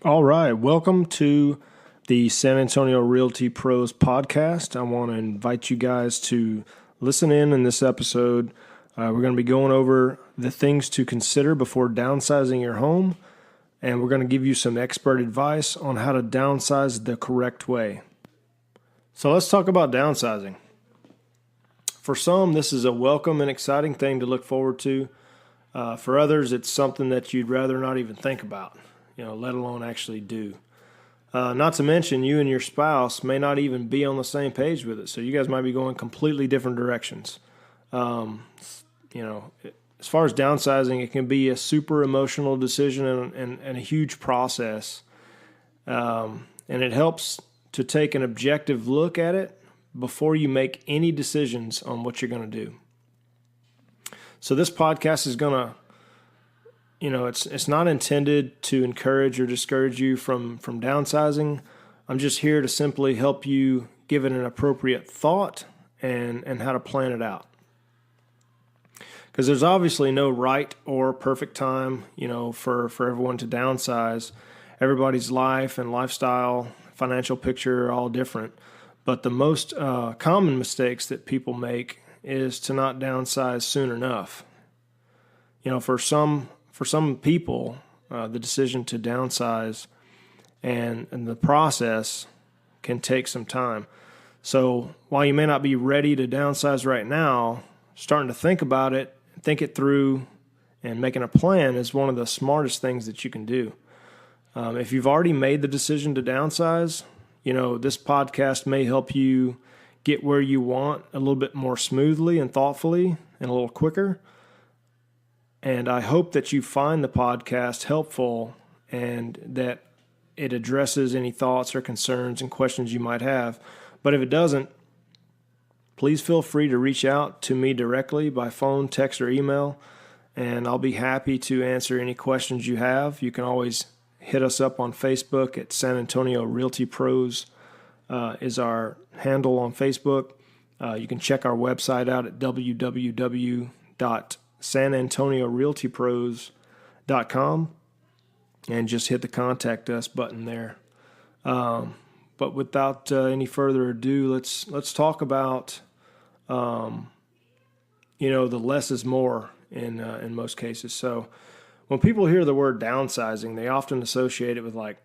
All right, welcome to the San Antonio Realty Pros podcast. I want to invite you guys to listen in this episode. We're going to be going over the things to consider before downsizing your home, and we're going to give you some expert advice on how to downsize the correct way. So let's talk about downsizing. For some, this is a welcome and exciting thing to look forward to. For others, it's something that you'd rather not even think about, let alone actually do. Not to mention, you and your spouse may not even be on the same page with it, so you guys might be going completely different directions. As far as downsizing, it can be a super emotional decision and a huge process, and it helps to take an objective look at it before you make any decisions on what you're going to do. So this podcast is going to it's not intended to encourage or discourage you from downsizing. I'm just here to simply help you give it an appropriate thought and how to plan it out. Because there's obviously no right or perfect time, for everyone to downsize. Everybody's life and lifestyle, financial picture are all different. But the most common mistakes that people make is to not downsize soon enough. For some people, the decision to downsize and the process can take some time. So while you may not be ready to downsize right now, starting to think about it, think it through, and making a plan is one of the smartest things that you can do. If you've already made the decision to downsize, this podcast may help you get where you want a little bit more smoothly and thoughtfully and a little quicker. And I hope that you find the podcast helpful and that it addresses any thoughts or concerns and questions you might have. But if it doesn't, please feel free to reach out to me directly by phone, text, or email, and I'll be happy to answer any questions you have. You can always hit us up on Facebook at San Antonio Realty Pros is our handle on Facebook. You can check our website out at www.sanantoniorealtypros.com and just hit the contact us button there. But without any further ado, let's talk about the less is more in most cases. So when people hear the word downsizing, they often associate it with like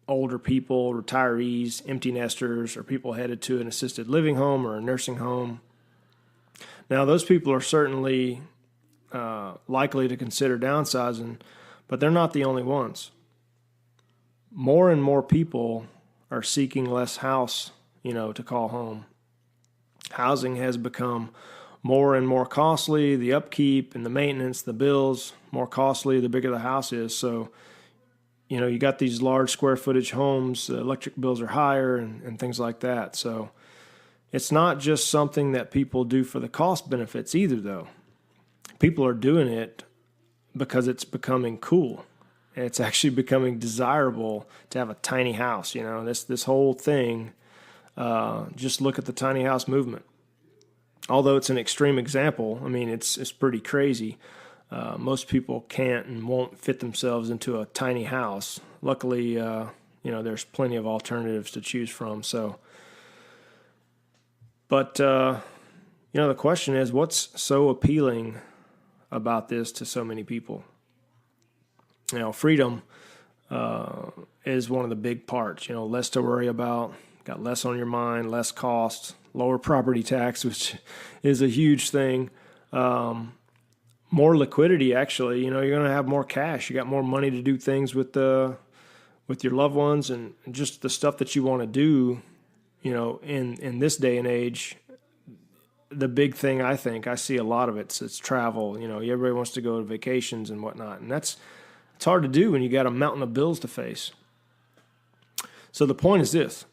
older people, retirees, empty nesters, or people headed to an assisted living home or a nursing home. Now, those people are certainly likely to consider downsizing, but they're not the only ones. More and more people are seeking less house, to call home. Housing has become more and more costly. The upkeep and the maintenance, the bills, more costly the bigger the house is. So, you got these large square footage homes, the electric bills are higher and things like that. So it's not just something that people do for the cost benefits either, though. People are doing it because it's becoming cool. It's actually becoming desirable to have a tiny house. This whole thing, just look at the tiny house movement. Although it's an extreme example, it's pretty crazy. Most people can't and won't fit themselves into a tiny house. Luckily, there's plenty of alternatives to choose from. But the question is, what's so appealing about this to so many people? Freedom is one of the big parts. Less to worry about, got less on your mind, less cost, lower property tax, which is a huge thing. More liquidity, actually. You're going to have more cash. You got more money to do things with your loved ones and just the stuff that you want to do. In this day and age, the big thing I see a lot of it's travel. Everybody wants to go to vacations and whatnot, and it's hard to do when you got a mountain of bills to face. So the point is this: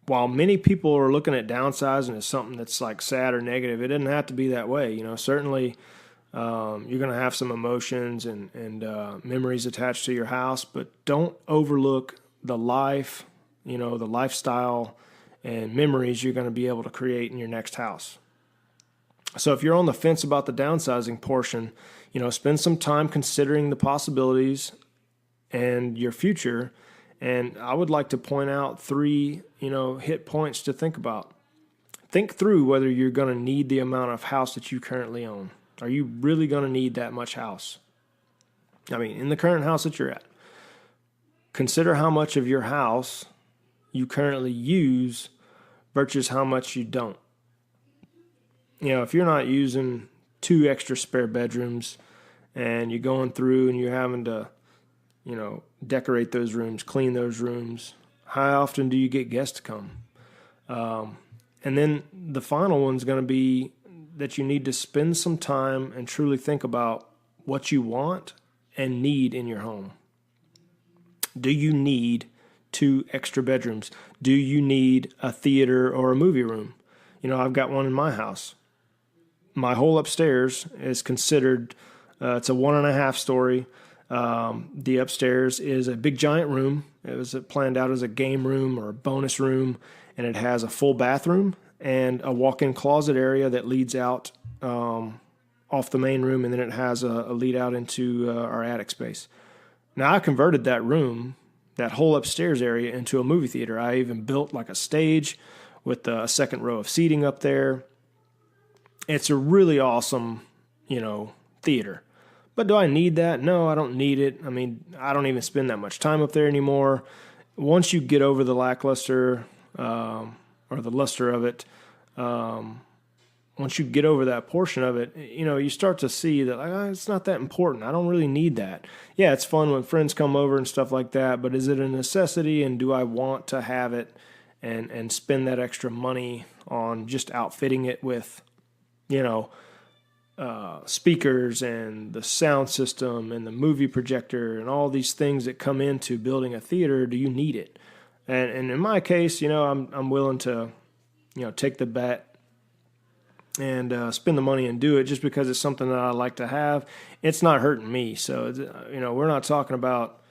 while many people are looking at downsizing as something that's like sad or negative, it doesn't have to be that way. Certainly you're going to have some emotions and memories attached to your house, but don't overlook the life, the lifestyle and memories you're going to be able to create in your next house. So if you're on the fence about the downsizing portion, spend some time considering the possibilities and your future. And I would like to point out 3, hit points to think about. Think through whether you're going to need the amount of house that you currently own. Are you really going to need that much house? I mean, in the current house that you're at, consider how much of your house you currently use versus how much you don't. If you're not using 2 extra spare bedrooms and you're going through and you're having to, decorate those rooms, clean those rooms, how often do you get guests to come? And then the final one's going to be that you need to spend some time and truly think about what you want and need in your home. Do you need 2 extra bedrooms? Do you need a theater or a movie room? I've got one in my house. My whole upstairs is considered, it's a 1.5 story. The upstairs is a big giant room. It was planned out as a game room or a bonus room, and it has a full bathroom and a walk-in closet area that leads out off the main room, and then it has a lead out into our attic space. Now, I converted that room, that whole upstairs area, into a movie theater. I even built like a stage with a second row of seating up there. It's a really awesome, theater. But do I need that? No, I don't need it. I mean, I don't even spend that much time up there anymore. Once you get over the lackluster or the luster of it, once you get over that portion of it, you start to see that it's not that important. I don't really need that. Yeah, it's fun when friends come over and stuff like that, but is it a necessity, and do I want to have it and spend that extra money on just outfitting it with, speakers and the sound system and the movie projector and all these things that come into building a theater? Do you need it? And in my case, I'm willing to, take the bet and spend the money and do it just because it's something that I like to have. It's not hurting me. So, we're not talking about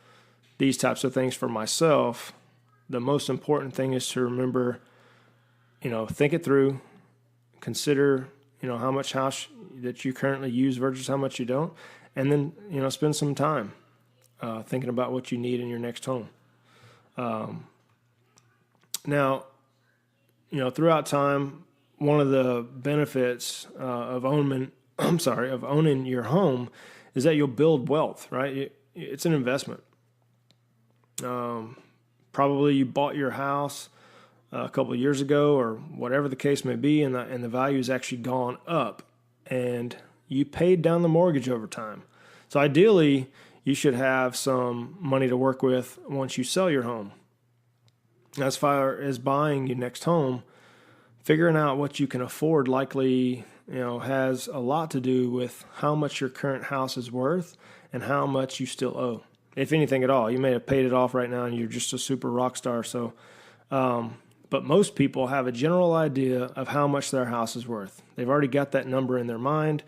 these types of things for myself. The most important thing is to remember, think it through, consider, how much house that you currently use versus how much you don't, and then, spend some time thinking about what you need in your next home. Now, throughout time, one of the benefits of owning your home is that you'll build wealth, right? It's an investment. Probably you bought your house a couple of years ago, or whatever the case may be, and the value has actually gone up, and you paid down the mortgage over time. So ideally, you should have some money to work with once you sell your home. As far as buying your next home, figuring out what you can afford likely, has a lot to do with how much your current house is worth and how much you still owe, if anything at all. You may have paid it off right now and you're just a super rock star. So, but most people have a general idea of how much their house is worth. They've already got that number in their mind,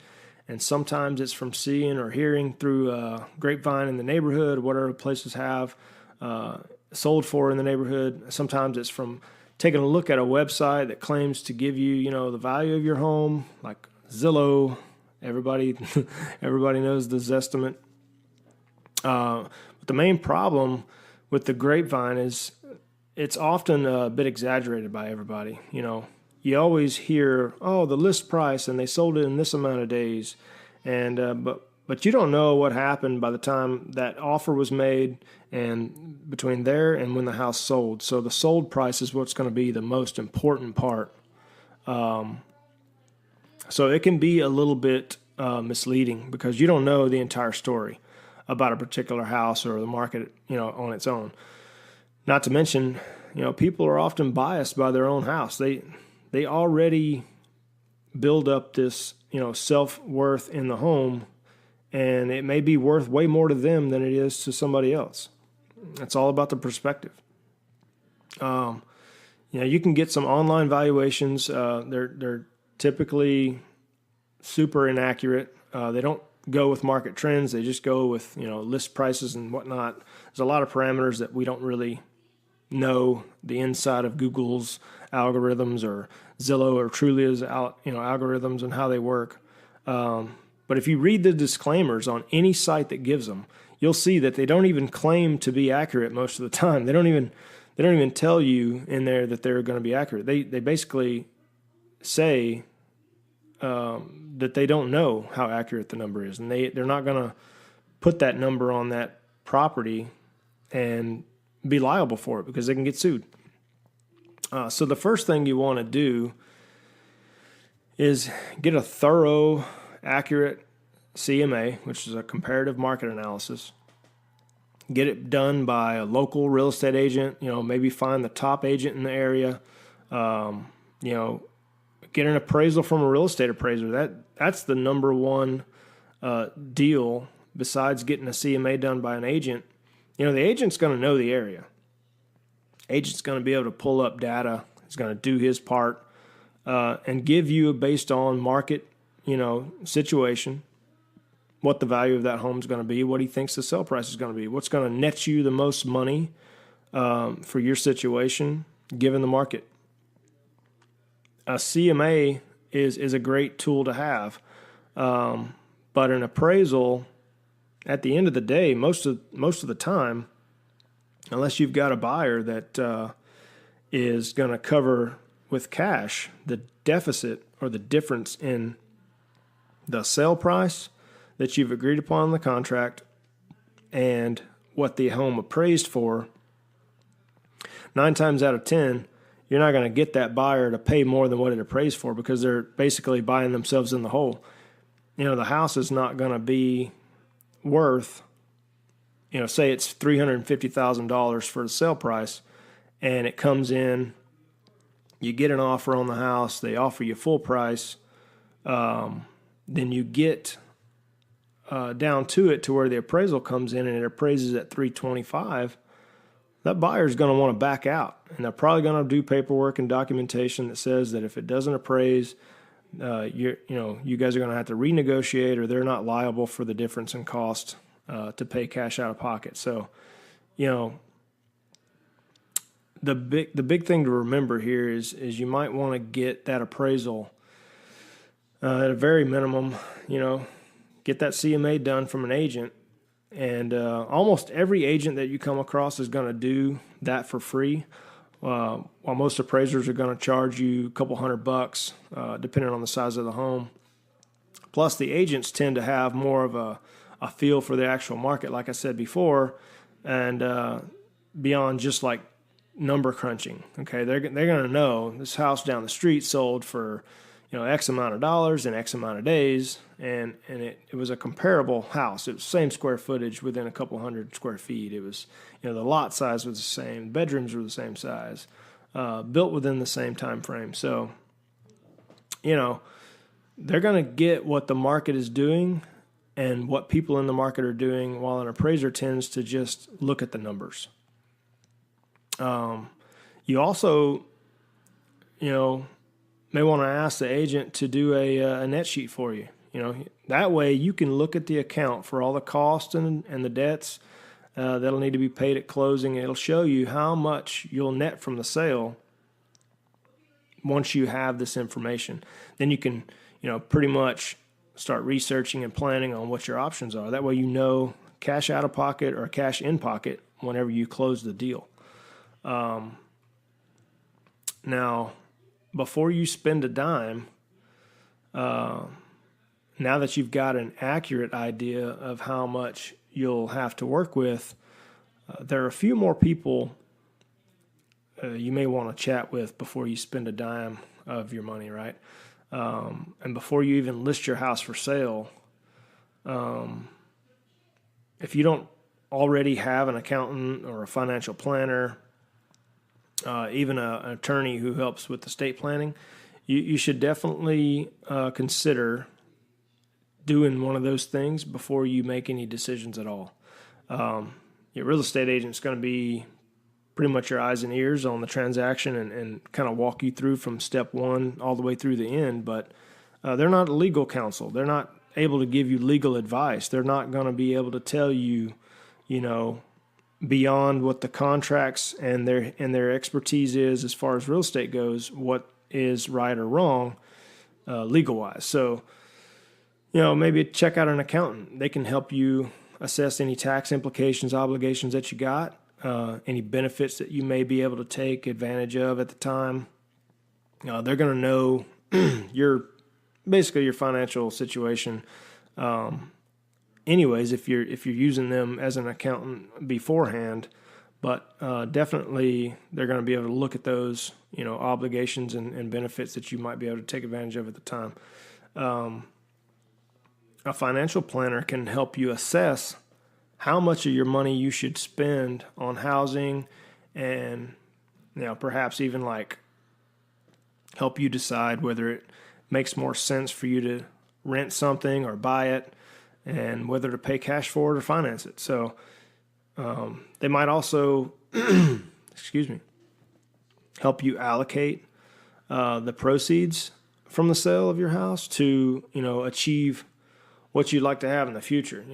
and sometimes it's from seeing or hearing through grapevine in the neighborhood, whatever places have sold for in the neighborhood. Sometimes it's from taking a look at a website that claims to give you, the value of your home, like Zillow. Everybody knows the Zestimate. But the main problem with the grapevine is it's often a bit exaggerated by everybody. You always hear, the list price, and they sold it in this amount of days, and but you don't know what happened by the time that offer was made and between there and when the house sold. So the sold price is what's going to be the most important part. So it can be a little bit misleading because you don't know the entire story about a particular house or the market, on its own. Not to mention, people are often biased by their own house. They already build up this, self-worth in the home, and it may be worth way more to them than it is to somebody else. It's all about the perspective. You can get some online valuations. They're typically super inaccurate. They don't go with market trends. They just go with, list prices and whatnot. There's a lot of parameters that we don't really know the inside of Google's algorithms or Zillow or Trulia's algorithms and how they work. But if you read the disclaimers on any site that gives them, you'll see that they don't even claim to be accurate most of the time. They don't even tell you in there that they're going to be accurate. They basically say that they don't know how accurate the number is, and they're not going to put that number on that property and be liable for it because they can get sued. So the first thing you want to do is get a thorough, accurate CMA, which is a comparative market analysis. Get it done by a local real estate agent. Maybe find the top agent in the area. Get an appraisal from a real estate appraiser. That's the number one deal besides getting a CMA done by an agent. The agent's going to know the area. Agent's going to be able to pull up data. He's going to do his part and give you, based on market, situation, what the value of that home is going to be, what he thinks the sale price is going to be, what's going to net you the most money for your situation given the market. A CMA is a great tool to have, but an appraisal, at the end of the day, most of the time, unless you've got a buyer that is going to cover with cash the deficit or the difference in the sale price that you've agreed upon in the contract and what the home appraised for, 9 times out of 10, you're not going to get that buyer to pay more than what it appraised for because they're basically buying themselves in the hole. The house is not going to be worth, say it's $350,000 for the sale price, and it comes in, you get an offer on the house, they offer you full price, then you get down to it to where the appraisal comes in and it appraises at $325,000. That buyer's going to want to back out, and they're probably going to do paperwork and documentation that says that if it doesn't appraise, you guys are going to have to renegotiate, or they're not liable for the difference in cost to pay cash out of pocket. So, the big thing to remember here is you might want to get that appraisal at a very minimum. Get that CMA done from an agent. And almost every agent that you come across is going to do that for free, while most appraisers are going to charge you a couple $100, depending on the size of the home. Plus, the agents tend to have more of a feel for the actual market, like I said before, and beyond just like number crunching. Okay, they're going to know this house down the street sold for X amount of dollars in X amount of days, and it was a comparable house. It was same square footage within a couple hundred square feet. It was, the lot size was the same, bedrooms were the same size, built within the same time frame. So, they're going to get what the market is doing and what people in the market are doing, while an appraiser tends to just look at the numbers. You also, may want to ask the agent to do a net sheet for you. That way you can look at the account for all the costs and the debts that'll need to be paid at closing. It'll show you how much you'll net from the sale once you have this information. Then you can, pretty much start researching and planning on what your options are. That way cash out of pocket or cash in pocket whenever you close the deal. Now, before you spend a dime, now that you've got an accurate idea of how much you'll have to work with, there are a few more people you may want to chat with before you spend a dime of your money, right? And before you even list your house for sale, if you don't already have an accountant or a financial planner, even an attorney who helps with estate planning, you should definitely consider doing one of those things before you make any decisions at all. Your real estate agent is going to be pretty much your eyes and ears on the transaction and kind of walk you through from step one all the way through the end, but they're not legal counsel. They're not able to give you legal advice. They're not going to be able to tell you, beyond what the contracts and their expertise is as far as real estate goes, what is right or wrong legal wise. So, maybe check out an accountant. They can help you assess any tax implications, obligations that you got, any benefits that you may be able to take advantage of at the time. They're going to know your financial situation. Anyways, if you're using them as an accountant beforehand, but definitely they're going to be able to look at those, obligations and benefits that you might be able to take advantage of at the time. A financial planner can help you assess how much of your money you should spend on housing, and perhaps even like help you decide whether it makes more sense for you to rent something or buy it, and whether to pay cash for it or finance it. So they might also, help you allocate the proceeds from the sale of your house to, achieve what you'd like to have in the future.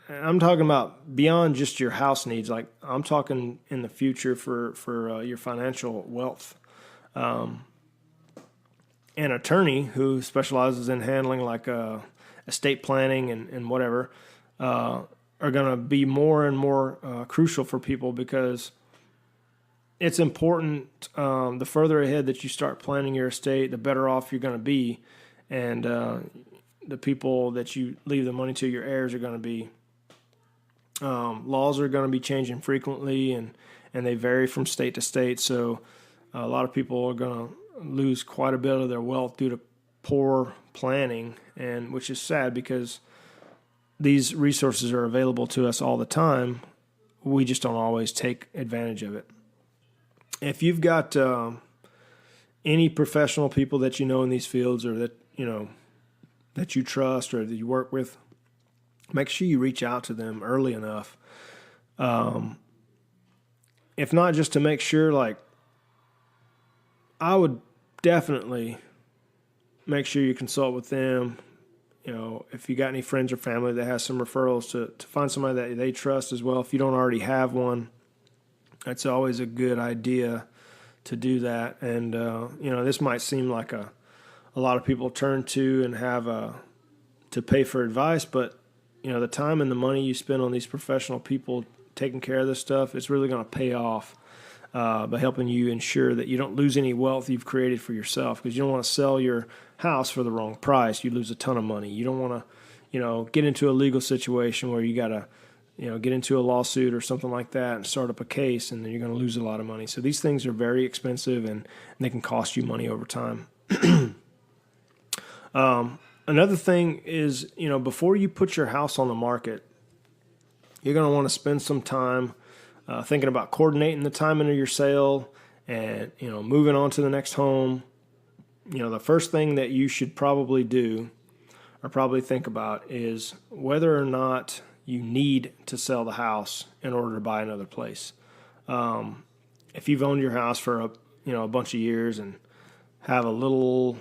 I'm talking about beyond just your house needs. Like, I'm talking in the future for your financial wealth. An attorney who specializes in handling like estate planning and whatever are going to be more and more crucial for people, because it's important. The further ahead that you start planning your estate, the better off you're going to be, and the people that you leave the money to, your heirs, are going to be. Laws are going to be changing frequently, and they vary from state to state. So a lot of people are going to lose quite a bit of their wealth due to poor planning, and which is sad because these resources are available to us all the time. We just don't always take advantage of it. If you've got any professional people that you know in these fields, or that that you trust or that you work with, make sure you reach out to them early enough. If not, just to make sure, like, I would definitely make sure you consult with them. If you got any friends or family that has some referrals, to find somebody that they trust as well. If you don't already have one, it's always a good idea to do that. And, this might seem like a lot of people turn to and have to pay for advice, but the time and the money you spend on these professional people taking care of this stuff, it's really going to pay off by helping you ensure that you don't lose any wealth you've created for yourself, because you don't want to sell your house for the wrong price. You lose a ton of money. You don't want to, get into a legal situation where you got to, get into a lawsuit or something like that and start up a case, and then you're going to lose a lot of money. So these things are very expensive, and they can cost you money over time. Another thing is, before you put your house on the market, you're going to want to spend some time thinking about coordinating the timing of your sale and, moving on to the next home. The first thing that you should probably do or probably think about is whether or not you need to sell the house in order to buy another place. If you've owned your house for a bunch of years and have a little,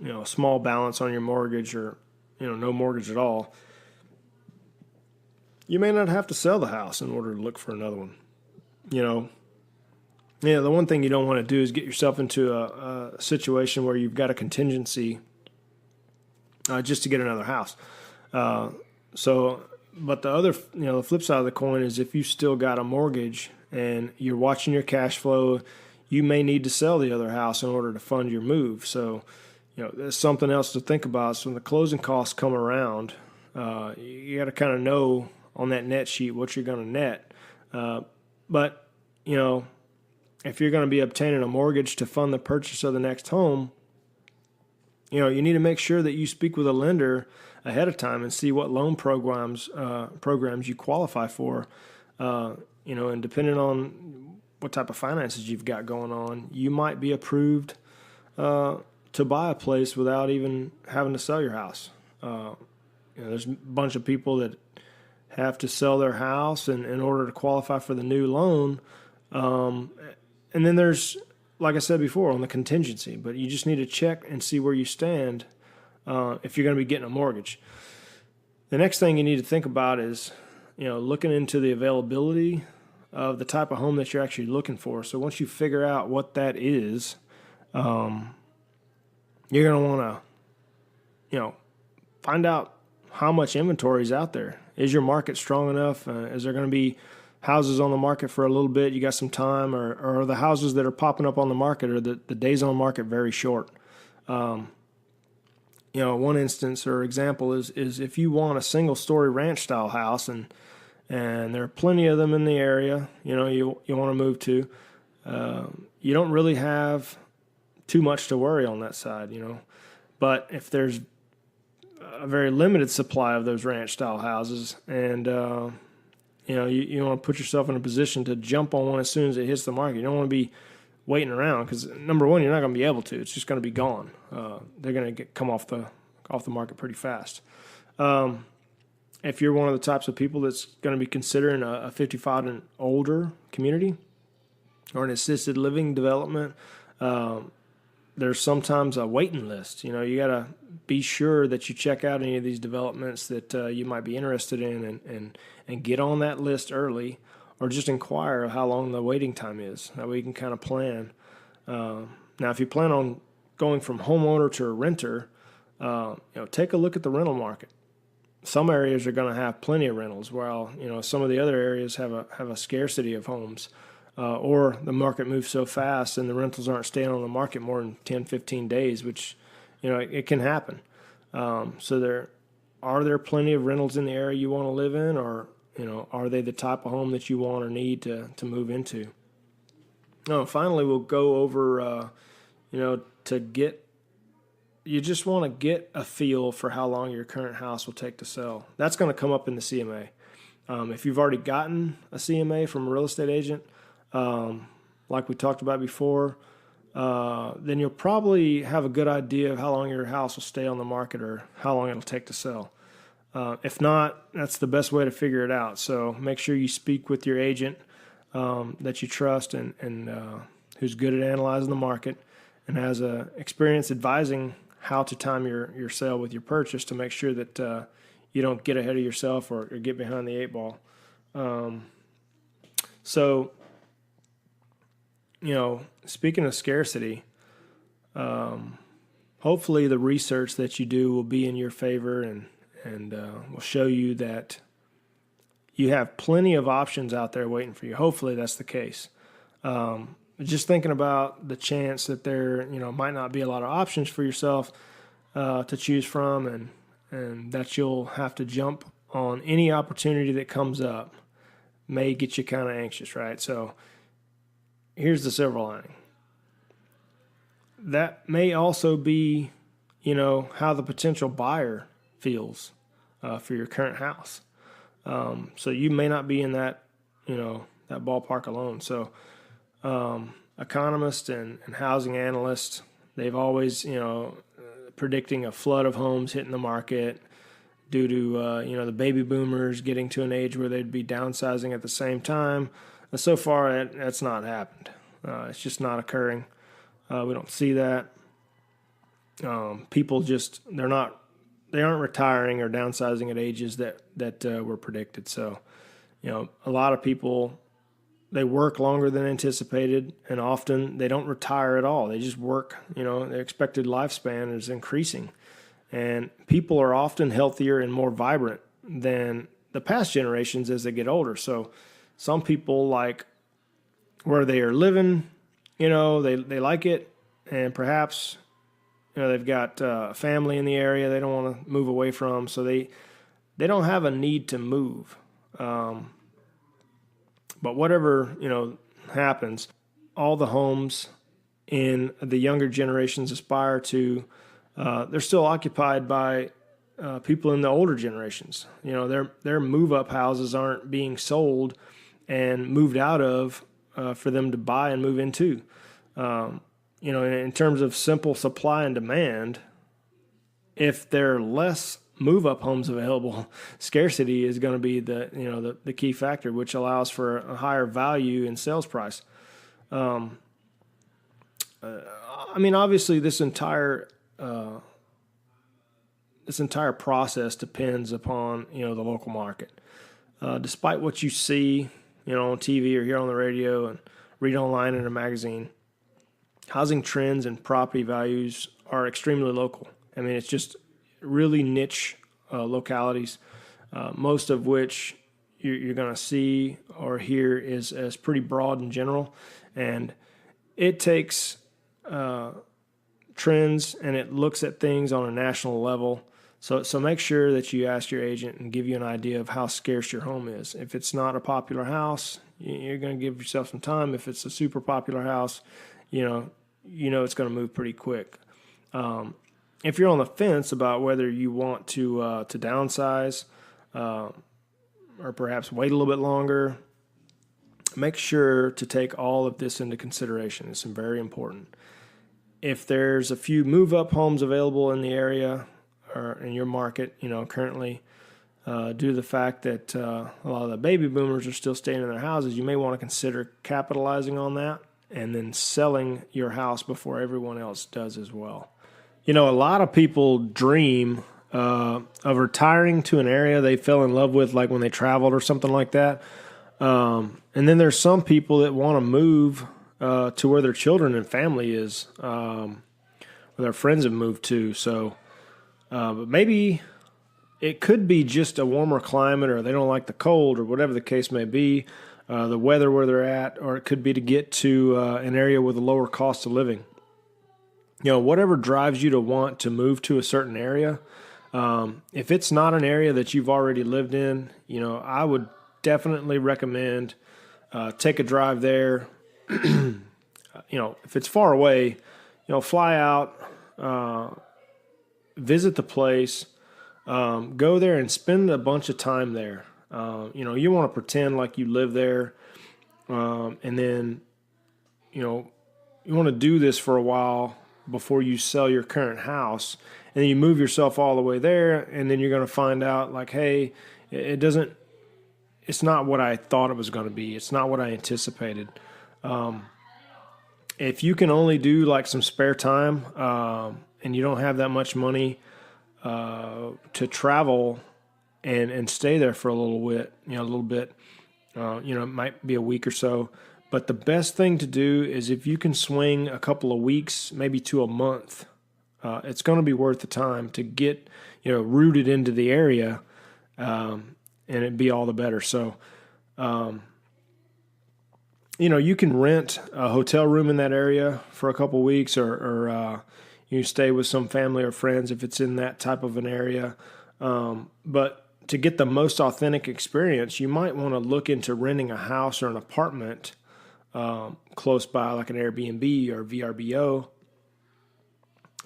a small balance on your mortgage, or, no mortgage at all, you may not have to sell the house in order to look for another one. The one thing you don't want to do is get yourself into a situation where you've got a contingency just to get another house. But the other, the flip side of the coin is, if you still got a mortgage and you're watching your cash flow, you may need to sell the other house in order to fund your move. So, there's something else to think about. So when the closing costs come around, you got to kind of know on that net sheet what you're going to net. But if you're going to be obtaining a mortgage to fund the purchase of the next home, you need to make sure that you speak with a lender ahead of time and see what loan programs you qualify for. And depending on what type of finances you've got going on, you might be approved to buy a place without even having to sell your house. There's a bunch of people that have to sell their house in order to qualify for the new loan. And then there's, like I said before, on the contingency. But you just need to check and see where you stand if you're going to be getting a mortgage. The next thing you need to think about is, looking into the availability of the type of home that you're actually looking for. So once you figure out what that is, you're going to want to, find out how much inventory is out there. Is your market strong enough? Is there going to be houses on the market for a little bit? You got some time, or are the houses that are popping up on the market, or the days on the market very short? One instance or example is if you want a single story ranch style house, and there are plenty of them in the area, you want to move to, you don't really have too much to worry on that side, But if there's a very limited supply of those ranch style houses, and you want to put yourself in a position to jump on one as soon as it hits the market. You don't want to be waiting around, because number one, you're not going to be able to. It's just going to be gone. They're going to come off the market pretty fast. If you're one of the types of people that's going to be considering a 55 and older community or an assisted living development, there's sometimes a waiting list. You got to be sure that you check out any of these developments that you might be interested in, and get on that list early, or just inquire how long the waiting time is. That way you can kind of plan. Now, if you plan on going from homeowner to a renter, take a look at the rental market. Some areas are going to have plenty of rentals, while some of the other areas have a scarcity of homes, or the market moves so fast and the rentals aren't staying on the market more than 10, 15 days, which it can happen. So are there plenty of rentals in the area you want to live in, or are they the type of home that you want or need to move into? Finally, we'll go over you just want to get a feel for how long your current house will take to sell. That's going to come up in the CMA. If you've already gotten a CMA from a real estate agent, like we talked about before, then you'll probably have a good idea of how long your house will stay on the market, or how long it'll take to sell. If not, that's the best way to figure it out. So make sure you speak with your agent that you trust, and who's good at analyzing the market and has experience advising how to time your sale with your purchase, to make sure that you don't get ahead of yourself or get behind the eight ball. So, speaking of scarcity, hopefully the research that you do will be in your favor, and will show you that you have plenty of options out there waiting for you. Hopefully that's the case. Just thinking about the chance that there, might not be a lot of options for yourself to choose from, and that you'll have to jump on any opportunity that comes up, may get you kind of anxious, right? So here's the silver lining. That may also be, how the potential buyer feels for your current house. So you may not be in that, that ballpark alone. So economists and housing analysts, they've always, predicting a flood of homes hitting the market due to, the baby boomers getting to an age where they'd be downsizing at the same time. And so far, that's not happened. It's just not occurring. We don't see that. People they aren't retiring or downsizing at ages that were predicted. So, a lot of people, they work longer than anticipated, and often they don't retire at all. They just work, their expected lifespan is increasing. And people are often healthier and more vibrant than the past generations as they get older. So some people like where they are living, they like it, and perhaps, they've got a family in the area they don't want to move away from, so they don't have a need to move. But whatever, happens, all the homes in the younger generations aspire to, they're still occupied by people in the older generations. Their move-up houses aren't being sold and moved out of for them to buy and move into. In terms of simple supply and demand, if there are less move-up homes available, scarcity is going to be the key factor, which allows for a higher value in sales price. Obviously, this entire process depends upon the local market. Despite what you see, on TV or hear on the radio and read online in a magazine, housing trends and property values are extremely local. It's just really niche localities. most of which you're going to see or hear is pretty broad in general. And it takes trends and it looks at things on a national level. So make sure that you ask your agent and give you an idea of how scarce your home is. If it's not a popular house, you're going to give yourself some time. If it's a super popular house, you know it's going to move pretty quick. If you're on the fence about whether you want to downsize or perhaps wait a little bit longer, make sure to take all of this into consideration. It's very important. If there's a few move-up homes available in the area or in your market, currently, due to the fact that a lot of the baby boomers are still staying in their houses, you may want to consider capitalizing on that and then selling your house before everyone else does as well. A lot of people dream of retiring to an area they fell in love with, like when they traveled or something like that. And then there's some people that want to move to where their children and family is, where their friends have moved to. So, but maybe it could be just a warmer climate, or they don't like the cold, or whatever the case may be, the weather where they're at, or it could be to get to an area with a lower cost of living. Whatever drives you to want to move to a certain area, if it's not an area that you've already lived in, I would definitely recommend take a drive there. If it's far away, fly out, visit the place, go there and spend a bunch of time there. You want to pretend like you live there, and then, you want to do this for a while before you sell your current house, and then you move yourself all the way there, and then you're going to find out like, hey, it's not what I thought it was going to be. It's not what I anticipated. If you can only do like some spare time, and you don't have that much money to travel and stay there for a little bit, it might be a week or so. But the best thing to do is if you can swing a couple of weeks, maybe to a month, it's going to be worth the time to get, rooted into the area, and it'd be all the better. So, you can rent a hotel room in that area for a couple of weeks, or you stay with some family or friends if it's in that type of an area. But to get the most authentic experience, you might want to look into renting a house or an apartment close by, like an Airbnb or VRBO.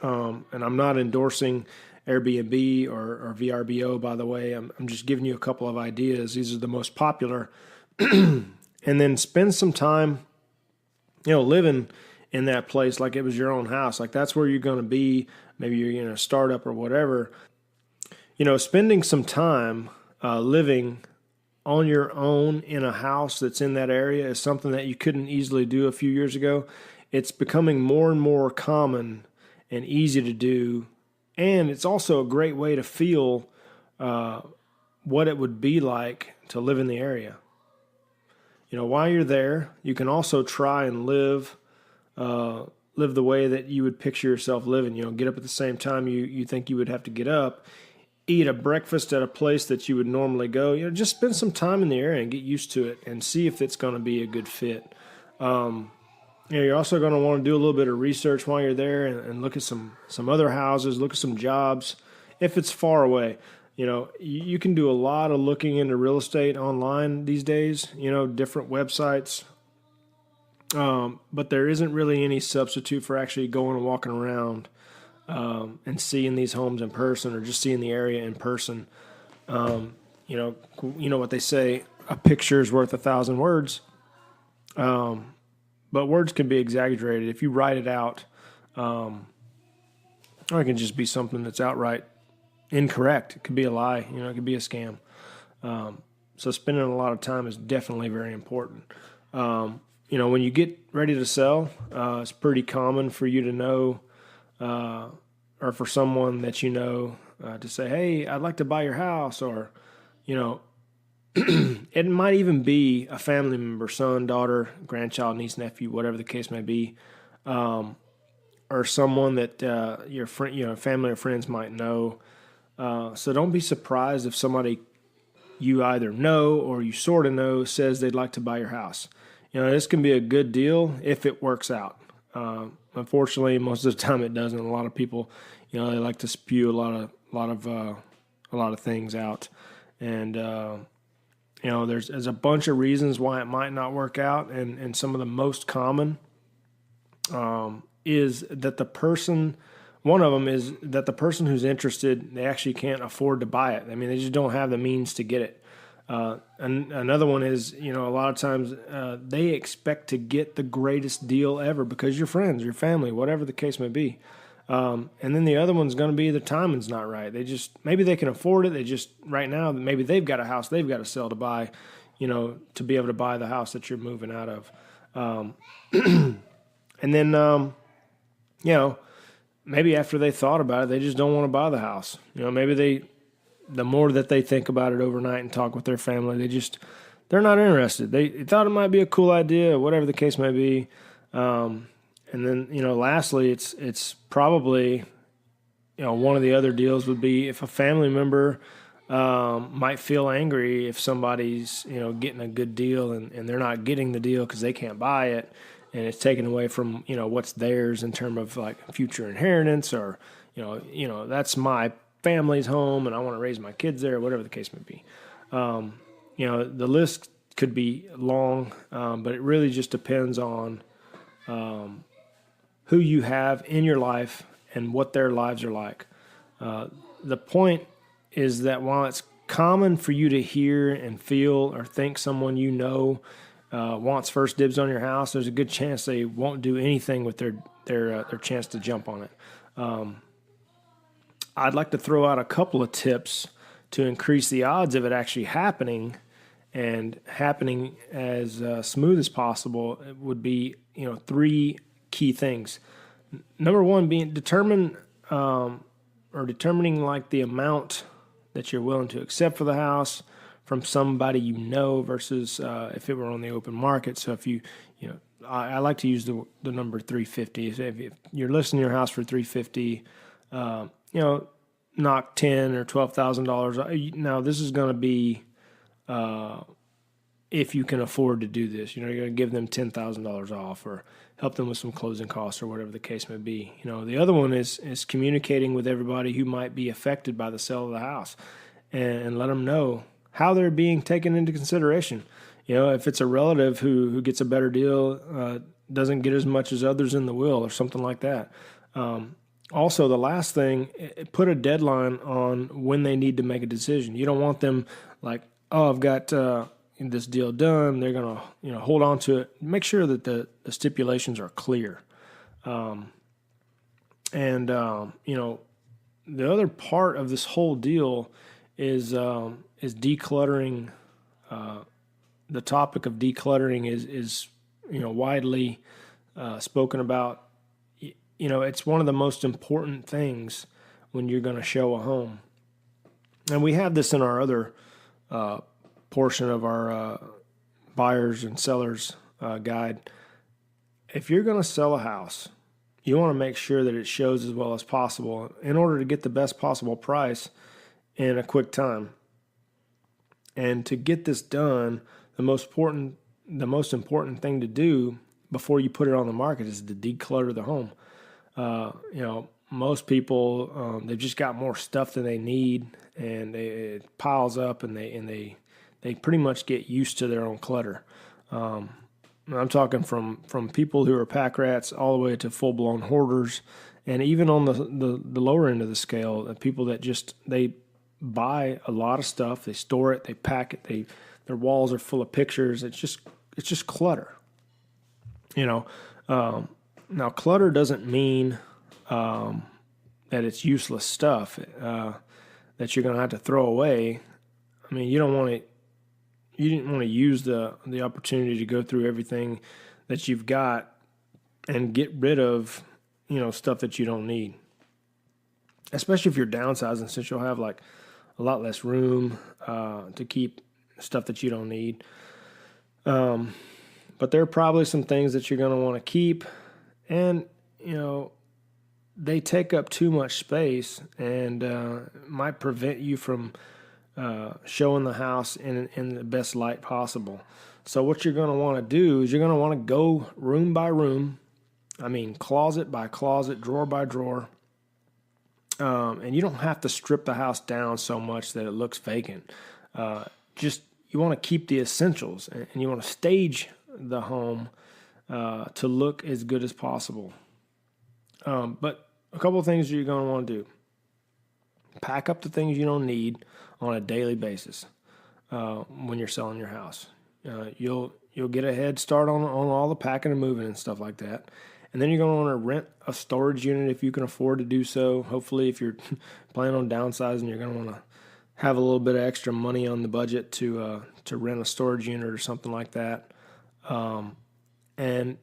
And I'm not endorsing Airbnb or VRBO, by the way. I'm just giving you a couple of ideas. These are the most popular. And then spend some time, living in that place like it was your own house. Like that's where you're going to be. Maybe you're in a startup or whatever. Spending some time living on your own in a house that's in that area is something that you couldn't easily do a few years ago. It's becoming more and more common and easy to do. And it's also a great way to feel what it would be like to live in the area. While you're there, you can also try and live the way that you would picture yourself living. Get up at the same time you think you would have to get up, eat a breakfast at a place that you would normally go. Just spend some time in the area and get used to it and see if it's going to be a good fit. You're also going to want to do a little bit of research while you're there and look at some other houses, look at some jobs. If it's far away, you can do a lot of looking into real estate online these days, different websites. But there isn't really any substitute for actually going and walking around and seeing these homes in person, or just seeing the area in person. You know what they say, a picture is worth 1,000 words. But words can be exaggerated. If you write it out, or it can just be something that's outright incorrect. It could be a lie. It could be a scam. So spending a lot of time is definitely very important. When you get ready to sell, it's pretty common for you to know, or for someone that to say, hey, I'd like to buy your house, or, it might even be a family member, son, daughter, grandchild, niece, nephew, whatever the case may be, or someone that your friend, family or friends might know. So don't be surprised if somebody you either know or you sort of know says they'd like to buy your house. This can be a good deal if it works out. Unfortunately, most of the time it doesn't. A lot of people, they like to spew a lot of things out, and there's a bunch of reasons why it might not work out, and some of the most common is that one of them is that the person who's interested, they actually can't afford to buy it. I mean, they just don't have the means to get it. And another one is, a lot of times they expect to get the greatest deal ever because your friends, your family, whatever the case may be. And then the other one's going to be the timing's not right. Maybe they can afford it. They just, right now, maybe they've got a house they've got to sell to buy, to be able to buy the house that you're moving out of. And then, maybe after they thought about it, they just don't want to buy the house. Maybe the more that they think about it overnight and talk with their family, they're not interested. They thought it might be a cool idea, whatever the case may be. And then, lastly, it's probably, one of the other deals would be if a family member might feel angry if somebody's, getting a good deal and they're not getting the deal because they can't buy it, and it's taken away from, what's theirs in terms of like future inheritance, or, that's my family's home and I want to raise my kids there, whatever the case may be. The list could be long, but it really just depends on who you have in your life and what their lives are like. The point is that while it's common for you to hear and feel or think someone wants first dibs on your house, there's a good chance they won't do anything with their chance to jump on it. I'd like to throw out a couple of tips to increase the odds of it actually happening, and happening as smooth as possible. It would be, 3 key things. Number one being determining like the amount that you're willing to accept for the house from somebody versus if it were on the open market. So if I like to use the number 350. So if you're listing your house for 350, knock $10,000 or $12,000. Now this is going to be if you can afford to do this. You're going to give them $10,000 off or help them with some closing costs or whatever the case may be. The other one is communicating with everybody who might be affected by the sale of the house, and let them know how they're being taken into consideration. If it's a relative who gets a better deal, doesn't get as much as others in the will or something like that. Also, the last thing, put a deadline on when they need to make a decision. You don't want them like, I've got this deal done. They're going to, hold on to it. Make sure that the stipulations are clear. The other part of this whole deal is decluttering. The topic of decluttering is widely spoken about. It's one of the most important things when you're going to show a home. And we have this in our other portion of our buyers and sellers guide. If you're going to sell a house, you want to make sure that it shows as well as possible in order to get the best possible price in a quick time. And to get this done, the most important thing to do before you put it on the market is to declutter the home. Most people, they've just got more stuff than they need, and it piles up, and they pretty much get used to their own clutter. I'm talking from people who are pack rats all the way to full-blown hoarders, and even on the lower end of the scale, people that they buy a lot of stuff, they store it, they pack it, their walls are full of pictures. It's just clutter. Now, clutter doesn't mean that it's useless stuff that you're going to have to throw away. I mean, you didn't want to use the opportunity to go through everything that you've got and get rid of, stuff that you don't need. Especially if you're downsizing, since you'll have like a lot less room to keep stuff that you don't need. But there are probably some things that you're going to want to keep, and they take up too much space and might prevent you from showing the house in the best light possible. So what you're going to want to do is you're going to want to go room by room. I mean, closet by closet, drawer by drawer. And you don't have to strip the house down so much that it looks vacant. Just you want to keep the essentials, and you want to stage the home to look as good as possible. But a couple of things you're going to want to do. Pack up the things you don't need on a daily basis when you're selling your house. You'll get a head start on all the packing and moving and stuff like that. And then you're going to want to rent a storage unit if you can afford to do so. Hopefully, if you're planning on downsizing, you're going to want to have a little bit of extra money on the budget to rent a storage unit or something like that. And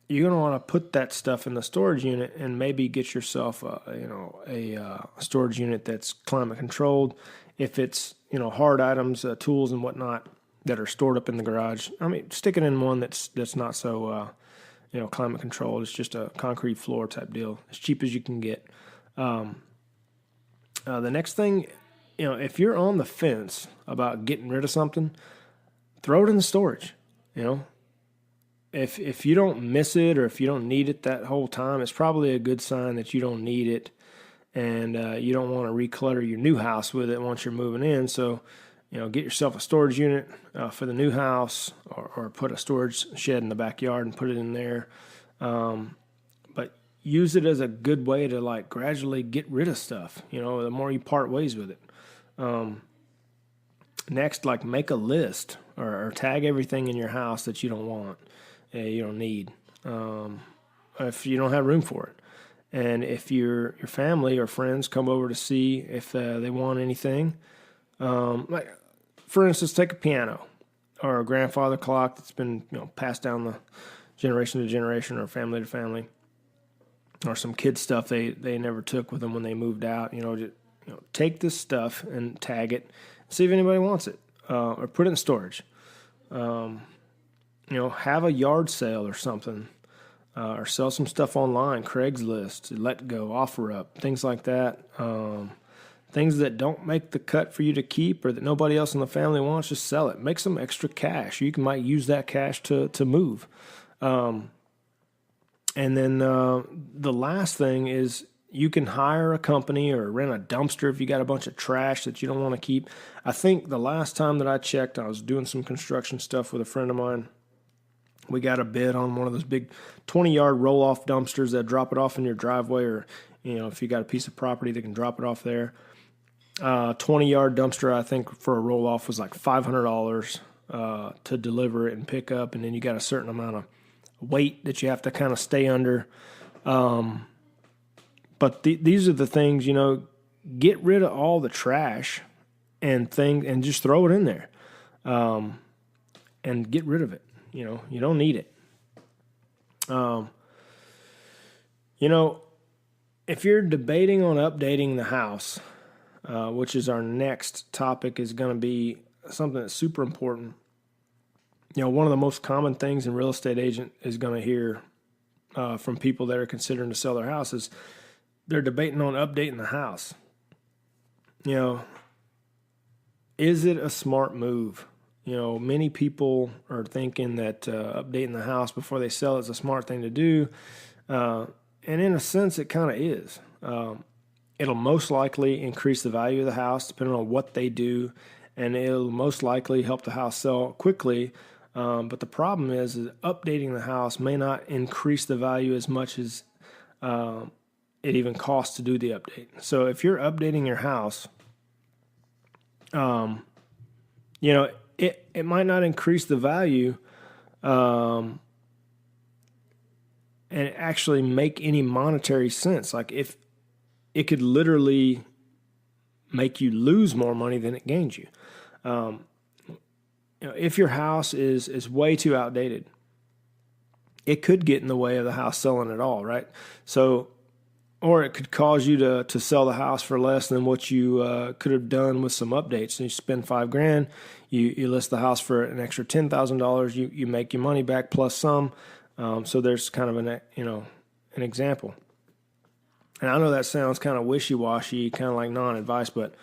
you're going to want to put that stuff in the storage unit and maybe get yourself a storage unit that's climate controlled. If it's hard items, tools and whatnot that are stored up in the garage, I mean, stick it in one that's not so climate controlled. It's just a concrete floor type deal, as cheap as you can get. The next thing, if you're on the fence about getting rid of something, throw it in the storage. If you don't miss it or if you don't need it that whole time, it's probably a good sign that you don't need it, and you don't want to reclutter your new house with it once you're moving in. So, get yourself a storage unit for the new house, or put a storage shed in the backyard and put it in there. But use it as a good way to gradually get rid of stuff. The more you part ways with it. Next, make a list or tag everything in your house that you don't want. You don't need, if you don't have room for it. And if your family or friends come over to see if they want anything, for instance, take a piano or a grandfather clock that's been passed down the generation to generation or family to family, or some kid stuff they never took with them when they moved out. Take this stuff and tag it, see if anybody wants it, or put it in storage. Have a yard sale or something, or sell some stuff online, Craigslist, Let Go, OfferUp, things like that. Things that don't make the cut for you to keep or that nobody else in the family wants, just sell it. Make some extra cash. You might use that cash to move. And then the last thing is you can hire a company or rent a dumpster if you got a bunch of trash that you don't want to keep. I think the last time that I checked, I was doing some construction stuff with a friend of mine. We got a bid on one of those big 20-yard roll-off dumpsters that drop it off in your driveway, or if you got a piece of property that can drop it off there. 20-yard dumpster, I think, for a roll-off was like $500 to deliver it and pick up, and then you got a certain amount of weight that you have to kind of stay under. But these are the things, get rid of all the trash and just throw it in there, and get rid of it. You don't need it. If you're debating on updating the house, which is our next topic, is going to be something that's super important. One of the most common things a real estate agent is going to hear from people that are considering to sell their house is they're debating on updating the house. Is it a smart move? Many people are thinking that updating the house before they sell is a smart thing to do. And in a sense, it kind of is. It'll most likely increase the value of the house depending on what they do, and it'll most likely help the house sell quickly. But the problem is updating the house may not increase the value as much as it even costs to do the update. So if you're updating your house, it might not increase the value and actually make any monetary sense. Like if it could literally make you lose more money than it gains you. If your house is way too outdated, it could get in the way of the house selling at all, right? So, or it could cause you to sell the house for less than what you could have done with some updates. So you spend $5,000, you list the house for an extra $10,000, you make your money back plus some. So there's kind of an example. And I know that sounds kind of wishy-washy, kind of like non-advice, but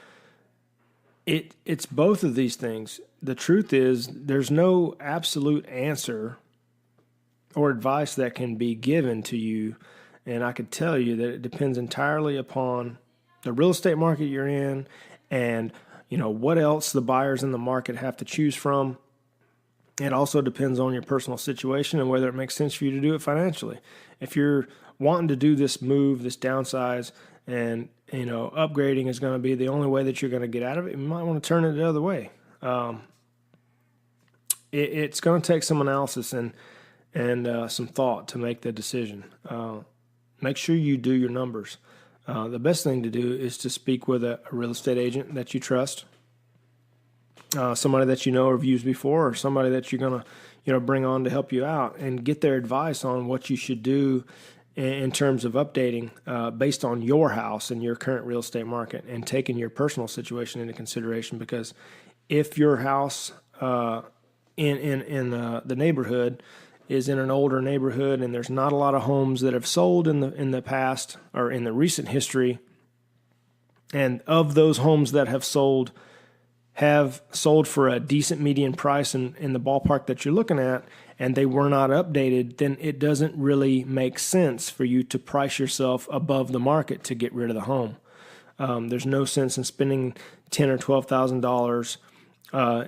It's both of these things. The truth is there's no absolute answer or advice that can be given to you. And I could tell you that it depends entirely upon the real estate market you're in and, what else the buyers in the market have to choose from. It also depends on your personal situation and whether it makes sense for you to do it financially. If you're wanting to do this move, this downsize, and upgrading is going to be the only way that you're going to get out of it, you might want to turn it the other way. It's going to take some analysis and some thought to make the decision. Make sure you do your numbers. The best thing to do is to speak with a real estate agent that you trust, somebody that you know or have used before, or somebody that you're going to bring on to help you out, and get their advice on what you should do in terms of updating based on your house and your current real estate market, and taking your personal situation into consideration. Because if your house in the neighborhood is in an older neighborhood and there's not a lot of homes that have sold in the past or in the recent history, and of those homes that have sold for a decent median price in the ballpark that you're looking at, and they were not updated, then it doesn't really make sense for you to price yourself above the market to get rid of the home. There's no sense in spending $10,000 or $12,000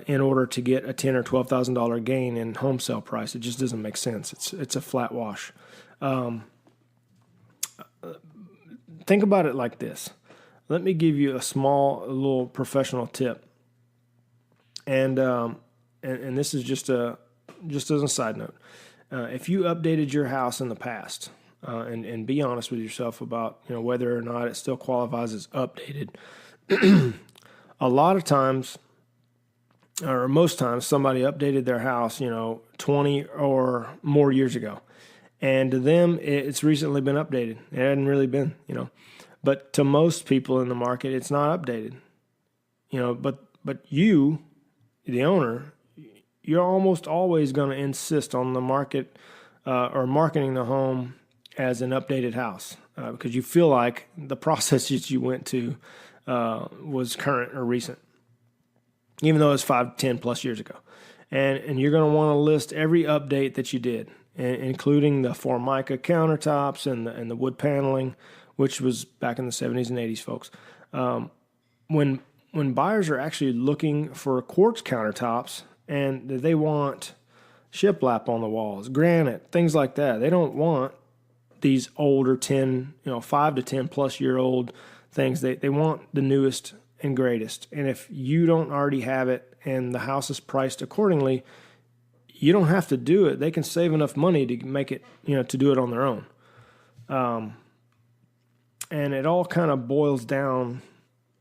in order to get a $10,000 or $12,000 gain in home sale price. It just doesn't make sense. It's a flat wash. Think about it like this. Let me give you a little professional tip. And this is just as a side note. If you updated your house in the past, and be honest with yourself about whether or not it still qualifies as updated, a lot of times, or most times, somebody updated their house 20 or more years ago, and to them it's recently been updated. It hadn't really been, but to most people in the market, it's not updated. But you, the owner, you're almost always going to insist on the market or marketing the home as an updated house because you feel like the process that you went to was current or recent, even though it's 5, 10 plus years ago. And you're going to want to list every update that you did, including the Formica countertops and the wood paneling, which was back in the 70s and 80s, folks. When buyers are actually looking for quartz countertops and they want shiplap on the walls, granite, things like that, they don't want these older 5 to 10 plus year old things. They want the newest and greatest. And if you don't already have it and the house is priced accordingly, you don't have to do it. They can save enough money to make it, to do it on their own. And it all kind of boils down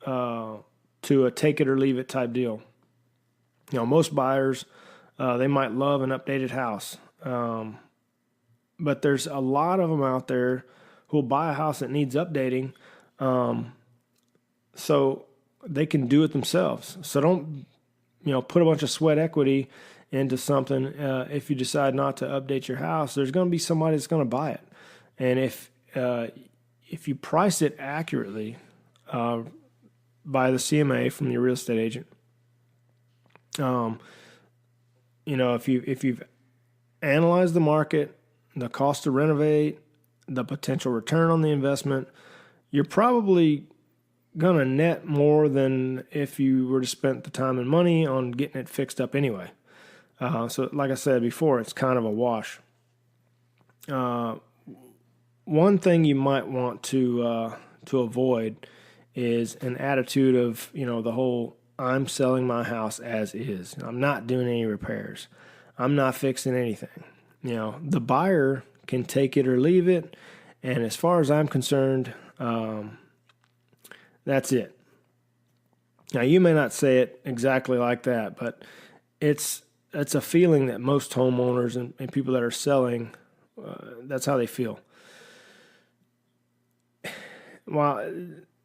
to a take it or leave it type deal. Most buyers, they might love an updated house. But there's a lot of them out there who will buy a house that needs updating so they can do it themselves. So don't, put a bunch of sweat equity into something. If you decide not to update your house, there's going to be somebody that's going to buy it. And if you price it accurately by the CMA from your real estate agent, if you've analyzed the market, the cost to renovate, the potential return on the investment, you're probably going to net more than if you were to spend the time and money on getting it fixed up anyway. So like I said before, it's kind of a wash. One thing you might want to avoid is an attitude of, the whole I'm selling my house as is. I'm not doing any repairs. I'm not fixing anything. The buyer can take it or leave it. And as far as I'm concerned, that's it. Now, you may not say it exactly like that, but it's a feeling that most homeowners and people that are selling, that's how they feel. Well,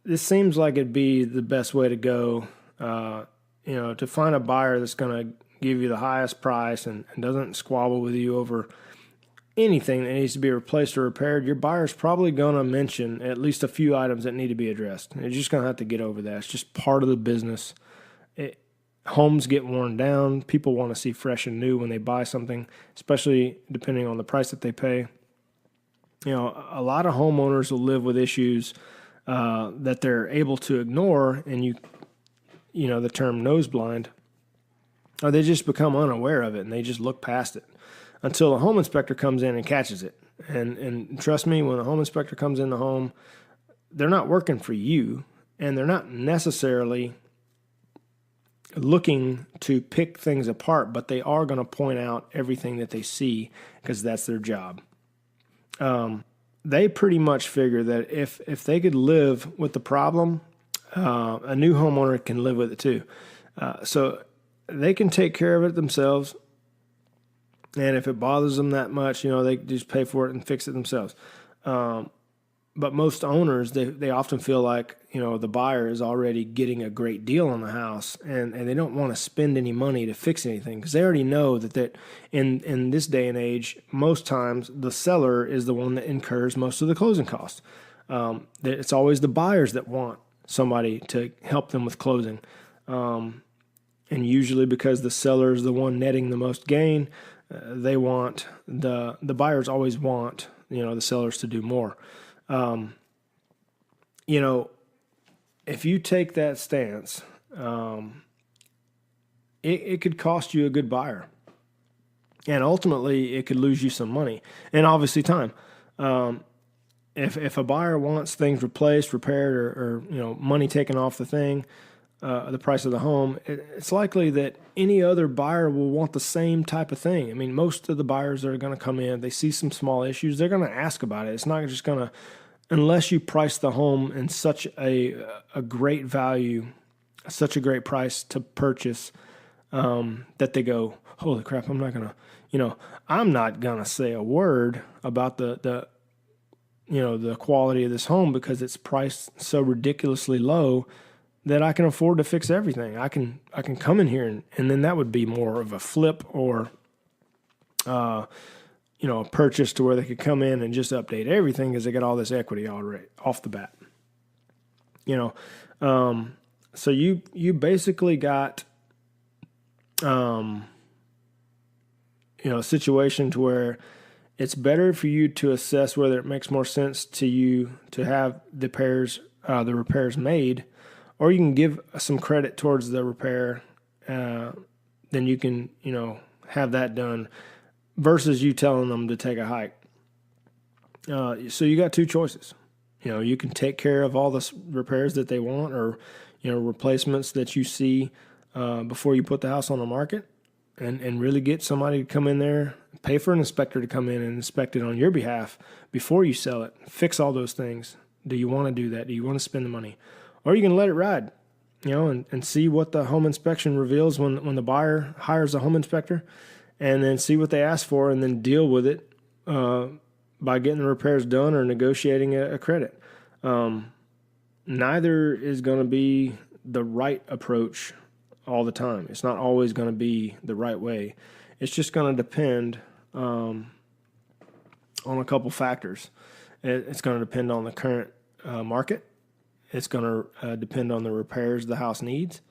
this seems like it'd be the best way to go, to find a buyer that's going to give you the highest price and doesn't squabble with you over anything that needs to be replaced or repaired. Your buyer's probably going to mention at least a few items that need to be addressed. And you're just going to have to get over that. It's just part of the business. Homes get worn down. People want to see fresh and new when they buy something, especially depending on the price that they pay. A lot of homeowners will live with issues that they're able to ignore, and the term nose blind, or they just become unaware of it and they just look past it until a home inspector comes in and catches it. And trust me, when a home inspector comes in the home, they're not working for you, and they're not necessarily looking to pick things apart, but they are going to point out everything that they see because that's their job. They pretty much figure that if they could live with the problem, a new homeowner can live with it too. So they can take care of it themselves. And if it bothers them that much, they just pay for it and fix it themselves. But most owners, they often feel like, the buyer is already getting a great deal on the house, and they don't want to spend any money to fix anything because they already know that in this day and age, most times the seller is the one that incurs most of the closing costs. It's always the buyers that want somebody to help them with closing. And usually because the seller is the one netting the most gain, they want the buyers always want, the sellers to do more. If you take that stance, it could cost you a good buyer, and ultimately it could lose you some money and obviously time. If a buyer wants things replaced, repaired, or money taken off the thing, the price of the home, it's likely that any other buyer will want the same type of thing. I mean, most of the buyers that are going to come in, they see some small issues, they're going to ask about it. It's not just going to, unless you price the home in such a great value, such a great price to purchase, that they go, holy crap, I'm not going to say a word about the quality of this home because it's priced so ridiculously low that I can afford to fix everything. I can come in here and then that would be more of a flip or a purchase to where they could come in and just update everything because they got all this equity already off the bat. So you basically got a situation to where it's better for you to assess whether it makes more sense to you to have the repairs made, or you can give some credit towards the repair, then you can, have that done versus you telling them to take a hike. So you got two choices. You can take care of all the repairs that they want or, replacements that you see before you put the house on the market and really get somebody to come in there, pay for an inspector to come in and inspect it on your behalf before you sell it, fix all those things. Do you want to do that? Do you want to spend the money? Or you can let it ride, and see what the home inspection reveals when the buyer hires a home inspector, and then see what they ask for and then deal with it by getting the repairs done or negotiating a credit. Neither is going to be the right approach all the time. It's not always going to be the right way. It's just going to depend on a couple factors. It's going to depend on the current market. It's going to depend on the repairs the house needs.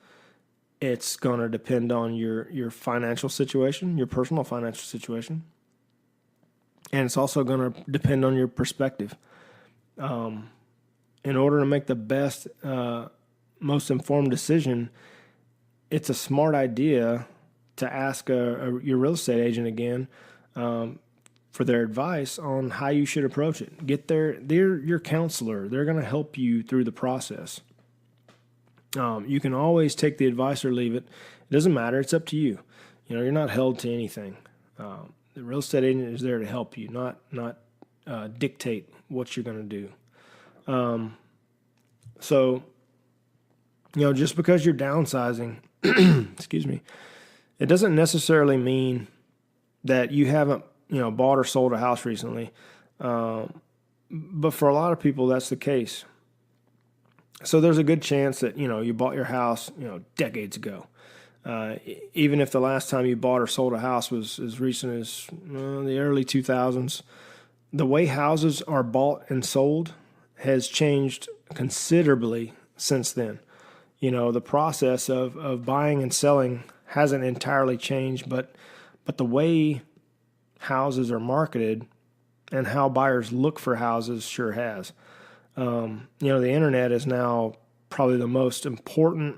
It's going to depend on your financial situation, your personal financial situation. And it's also going to depend on your perspective. In order to make the best, most informed decision, it's a smart idea to ask your real estate agent again for their advice on how you should approach it. They're your counselor. They're going to help you through the process. You can always take the advice or leave it. It doesn't matter. It's up to you. You're not held to anything. The real estate agent is there to help you, not dictate what you're going to do. So, just because you're downsizing, excuse me, it doesn't necessarily mean that you haven't bought or sold a house recently. But for a lot of people, that's the case. So there's a good chance that, you bought your house, decades ago. Even if the last time you bought or sold a house was as recent as the early 2000s, the way houses are bought and sold has changed considerably since then. The process of buying and selling hasn't entirely changed, but the way houses are marketed and how buyers look for houses sure has. The internet is now probably the most important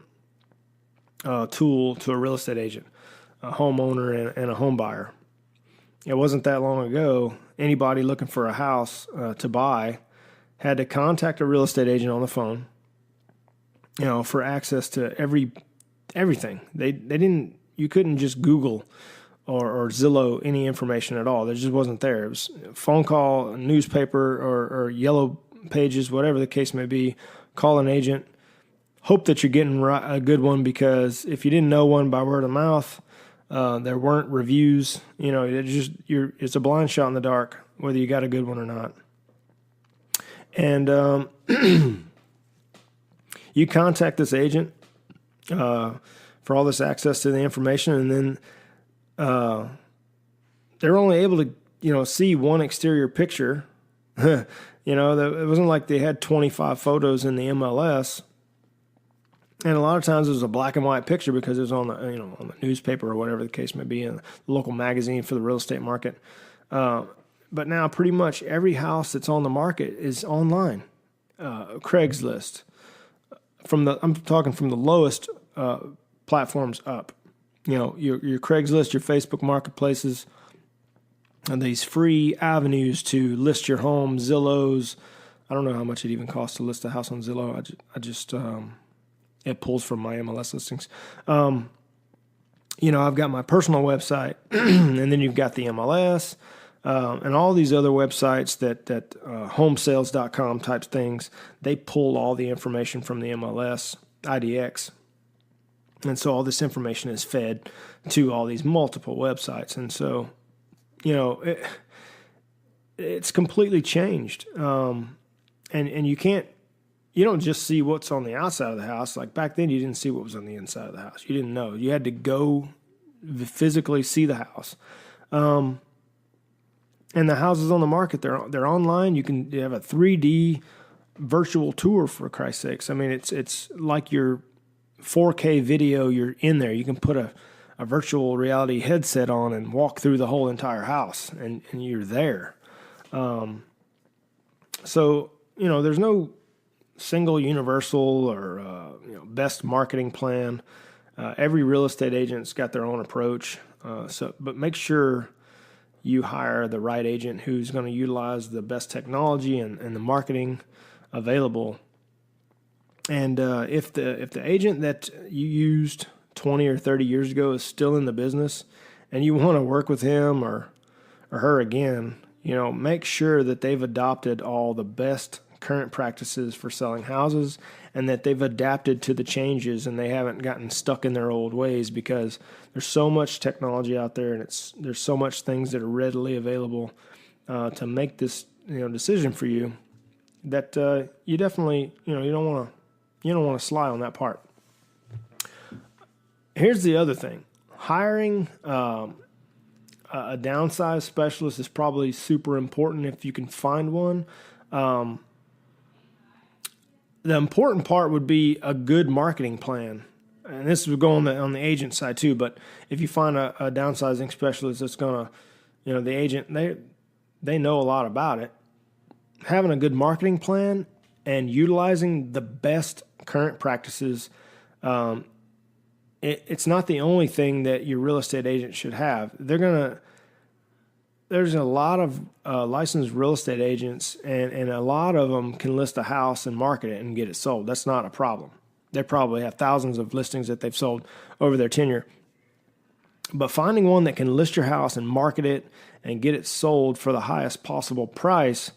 tool to a real estate agent, a homeowner, and a home buyer. It wasn't that long ago, anybody looking for a house to buy had to contact a real estate agent on the phone, for access to everything. You couldn't just Google or Zillow any information at all. There just wasn't there. It was a phone call, a newspaper, or yellow pages, whatever the case may be. Call an agent. Hope that you're getting a good one, because if you didn't know one by word of mouth, there weren't reviews. It's a blind shot in the dark whether you got a good one or not. And you contact this agent for all this access to the information, and then they're only able to see one exterior picture. It wasn't like they had 25 photos in the MLS. And a lot of times it was a black and white picture because it was on the newspaper or whatever the case may be, in the local magazine for the real estate market. But now pretty much every house that's on the market is online. Craigslist, I'm talking from the lowest platforms up. Your Craigslist, your Facebook marketplaces, and these free avenues to list your home. Zillow's, I don't know how much it even costs to list a house on Zillow. I just it pulls from my MLS listings. I've got my personal website, and then you've got the MLS, and all these other websites that homesales.com type things. They pull all the information from the MLS, IDX. And so all this information is fed to all these multiple websites. And so, it's completely changed. And you don't just see what's on the outside of the house. Like back then, you didn't see what was on the inside of the house. You didn't know. You had to go physically see the house. And the houses on the market, they're online. You have a 3D virtual tour, for Christ's sakes. I mean, it's like your 4K video. You're in there. You can put a virtual reality headset on and walk through the whole entire house, and you're there. So there's no single universal or best marketing plan. Every real estate agent's got their own approach. But make sure you hire the right agent who's going to utilize the best technology and the marketing available. And if the agent that you used 20 or 30 years ago is still in the business, and you want to work with him or her again, make sure that they've adopted all the best current practices for selling houses, and that they've adapted to the changes and they haven't gotten stuck in their old ways, because there's so much technology out there, and there's so much things that are readily available to make this decision for you, that you definitely you don't want to slide on that part. Here's the other thing: hiring a downsize specialist is probably super important if you can find one. The important part would be a good marketing plan. And this would go on the agent side too, but if you find a downsizing specialist that's going to, the agent, they know a lot about it. Having a good marketing plan and utilizing the best current practices, it's not the only thing that your real estate agent should have. There's a lot of licensed real estate agents, and a lot of them can list a house and market it and get it sold. That's not a problem. They probably have thousands of listings that they've sold over their tenure. But finding one that can list your house and market it and get it sold for the highest possible price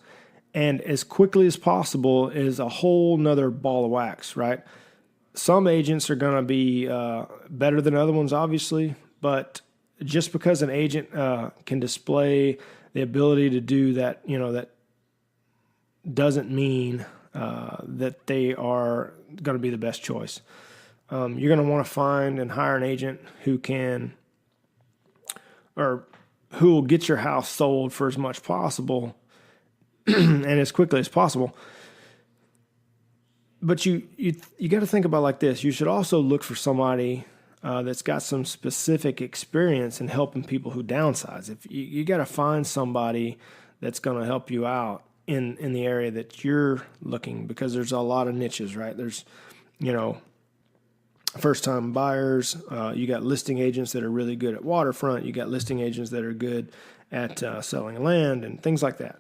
and as quickly as possible is a whole nother ball of wax, right? Some agents are going to be better than other ones, obviously, but just because an agent can display the ability to do that, that doesn't mean that they are going to be the best choice. You're going to want to find and hire an agent who will get your house sold for as much possible and as quickly as possible. But you got to think about it like this. You should also look for somebody that's got some specific experience in helping people who downsize. If you got to find somebody that's going to help you out in the area that you're looking, because there's a lot of niches, right? There's, first-time buyers. You got listing agents that are really good at waterfront. You got listing agents that are good at selling land and things like that.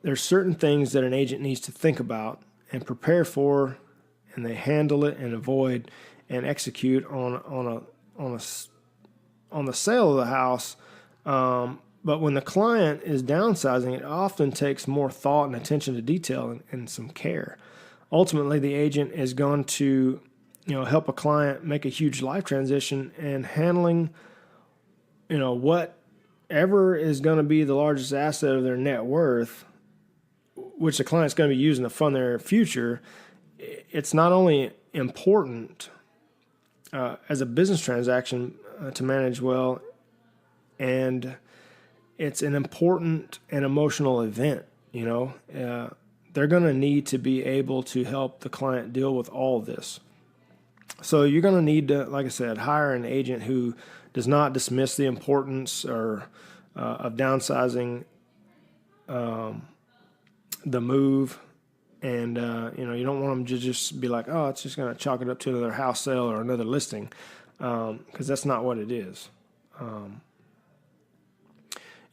There's certain things that an agent needs to think about and prepare for, and they handle it and avoid and execute on the sale of the house. But when the client is downsizing, it often takes more thought and attention to detail and some care. Ultimately, the agent is going to help a client make a huge life transition, and handling whatever is going to be the largest asset of their net worth, which the client's going to be using to fund their future. It's not only important as a business transaction to manage well, and it's an important and emotional event. They're going to need to be able to help the client deal with all of this. So you're going to need to, like I said, hire an agent who does not dismiss the importance of downsizing the move. And, you don't want them to just be like, oh, it's just going to chalk it up to another house sale or another listing, because that's not what it is.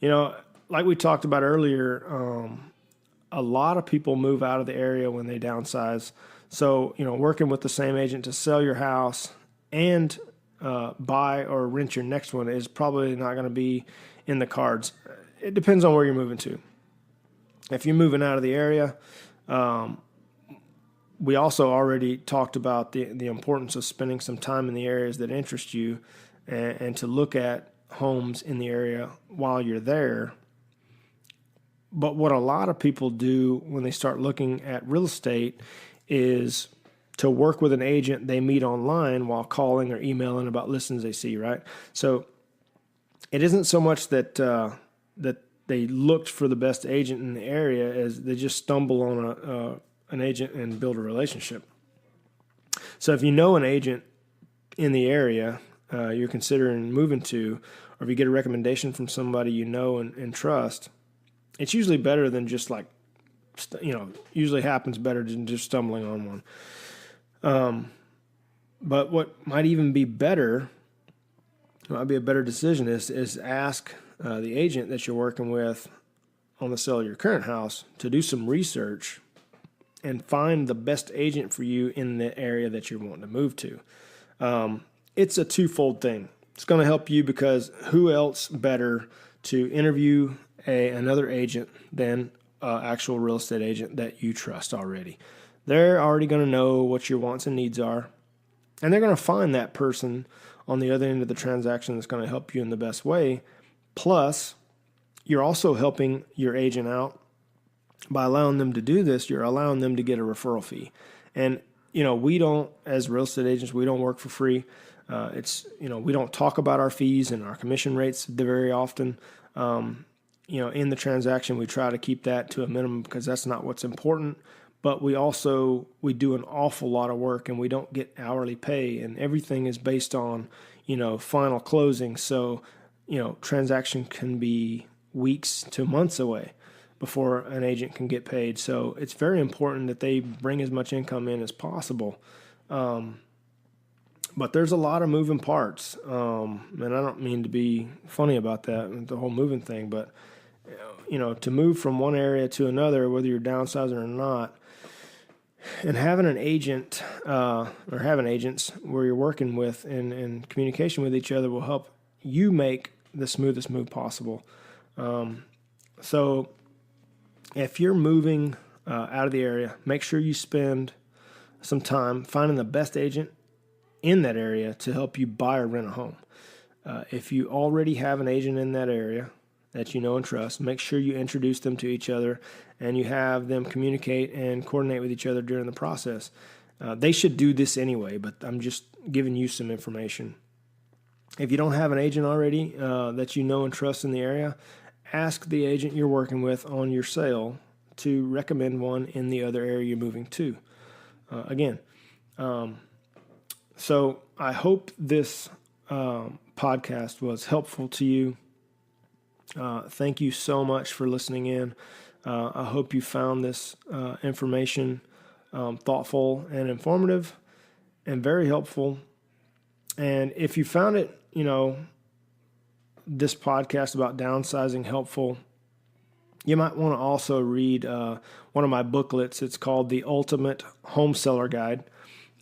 Like we talked about earlier, a lot of people move out of the area when they downsize. So, working with the same agent to sell your house and buy or rent your next one is probably not going to be in the cards. It depends on where you're moving to. If you're moving out of the area, we also already talked about the importance of spending some time in the areas that interest you, and to look at homes in the area while you're there. But what a lot of people do when they start looking at real estate is to work with an agent they meet online while calling or emailing about listings they see, right? So it isn't so much that that they looked for the best agent in the area as they just stumble on an agent and build a relationship. So if you know an agent in the area you're considering moving to, or if you get a recommendation from somebody you know and trust, it's usually better than just usually happens better than just stumbling on one. But what might even be better, might be a better decision, is ask the agent that you're working with on the sale of your current house to do some research and find the best agent for you in the area that you're wanting to move to. It's a twofold thing. It's going to help you because who else better to interview another agent than actual real estate agent that you trust already. They're already going to know what your wants and needs are, and they're going to find that person on the other end of the transaction that's going to help you in the best way. Plus, you're also helping your agent out by allowing them to do this. You're allowing them to get a referral fee. And, we don't, as real estate agents, we don't work for free. We don't talk about our fees and our commission rates very often. In the transaction, we try to keep that to a minimum because that's not what's important. But we do an awful lot of work, and we don't get hourly pay, and everything is based on, final closing. So, transaction can be weeks to months away before an agent can get paid. So it's very important that they bring as much income in as possible. But there's a lot of moving parts. And I don't mean to be funny about that, the whole moving thing, but to move from one area to another, whether you're downsizing or not, and having an agent or having agents where you're working with and communication with each other will help you make the smoothest move possible. So if you're moving out of the area, make sure you spend some time finding the best agent in that area to help you buy or rent a home. If you already have an agent in that area that you know and trust, make sure you introduce them to each other and you have them communicate and coordinate with each other during the process. They should do this anyway, but I'm just giving you some information. If you don't have an agent already that you know and trust in the area, ask the agent you're working with on your sale to recommend one in the other area you're moving to. again. So I hope this podcast was helpful to you. Thank you so much for listening in. I hope you found this information thoughtful and informative and very helpful. And if you found it, this podcast about downsizing helpful, you might want to also read one of my booklets. It's called The Ultimate Home Seller Guide.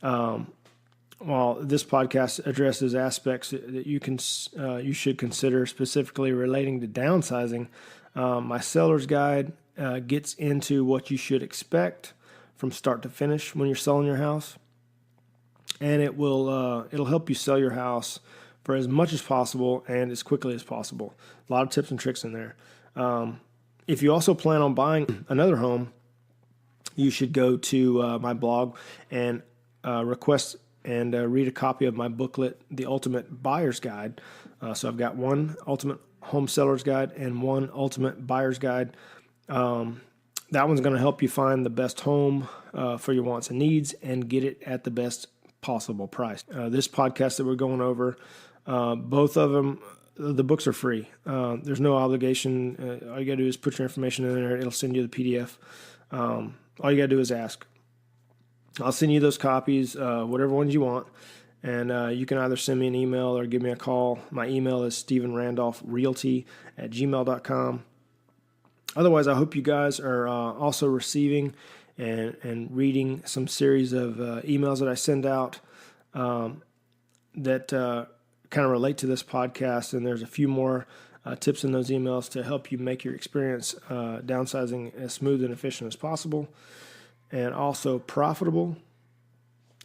While this podcast addresses aspects that you should consider specifically relating to downsizing, my seller's guide gets into what you should expect from start to finish when you're selling your house, and it'll help you sell your house for as much as possible and as quickly as possible. A lot of tips and tricks in there. If you also plan on buying another home, you should go to my blog and request and read a copy of my booklet, The Ultimate Buyer's Guide. So I've got one Ultimate Home Seller's Guide and one Ultimate Buyer's Guide. That one's going to help you find the best home for your wants and needs and get it at the best possible price. This podcast that we're going over, both of them, the books are free. There's no obligation. All you got to do is put your information in there. It'll send you the PDF. All you got to do is ask. I'll send you those copies, whatever ones you want, and you can either send me an email or give me a call. My email is stevenrandolphrealty@gmail.com. Otherwise, I hope you guys are also receiving and reading some series of emails that I send out that kind of relate to this podcast, and there's a few more tips in those emails to help you make your experience downsizing as smooth and efficient as possible, and also profitable.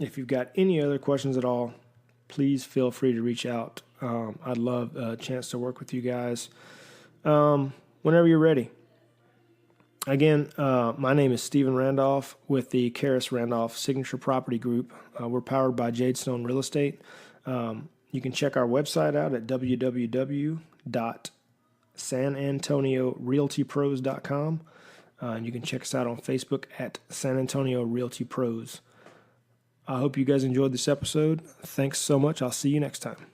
If you've got any other questions at all, please feel free to reach out. I'd love a chance to work with you guys whenever you're ready. Again, my name is Steven Randolph with the Karis Randolph Signature Property Group. We're powered by Jadestone Real Estate. You can check our website out at www.sanantoniorealtypros.com. And you can check us out on Facebook at San Antonio Realty Pros. I hope you guys enjoyed this episode. Thanks so much. I'll see you next time.